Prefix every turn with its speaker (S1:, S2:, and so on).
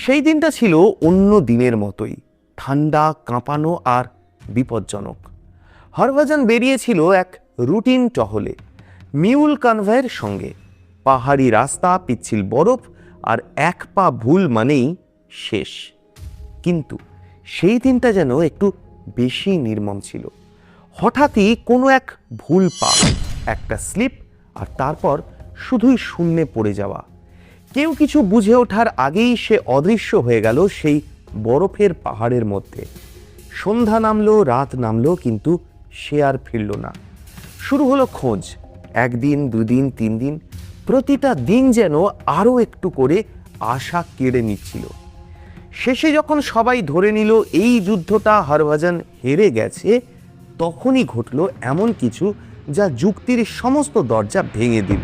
S1: সেই দিনটা ছিল অন্য দিনের মতোই, ঠান্ডা, কাঁপানো আর বিপজ্জনক। হরভজন বেরিয়েছিল এক রুটিন টহলে, মিউল কনভয়ের সঙ্গে। পাহাড়ি রাস্তা, পিচ্ছিল বরফ, আর এক পা ভুল মানেই শেষ। কিন্তু সেই দিনটা যেন একটু বেশি নির্মম ছিল। হঠাৎই কোনো এক ভুল পা, একটা স্লিপ, আর তারপর শুধুই শূন্যে পড়ে যাওয়া। কেউ কিছু বুঝে ওঠার আগেই সে অদৃশ্য হয়ে গেল সেই বরফের পাহাড়ের মধ্যে। সন্ধ্যা নামলো, রাত নামলো, কিন্তু সে আর ফিরল না। শুরু হলো খোঁজ। একদিন, দুদিন, 3 দিন, প্রতিটা দিন যেন আরও একটু করে আশা কেড়ে নিচ্ছিল। শেষে যখন সবাই ধরে নিল এই যুদ্ধটা হরভজন হেরে গেছে, তখনই ঘটল এমন কিছু যা যুক্তির সমস্ত দরজা ভেঙে দিল।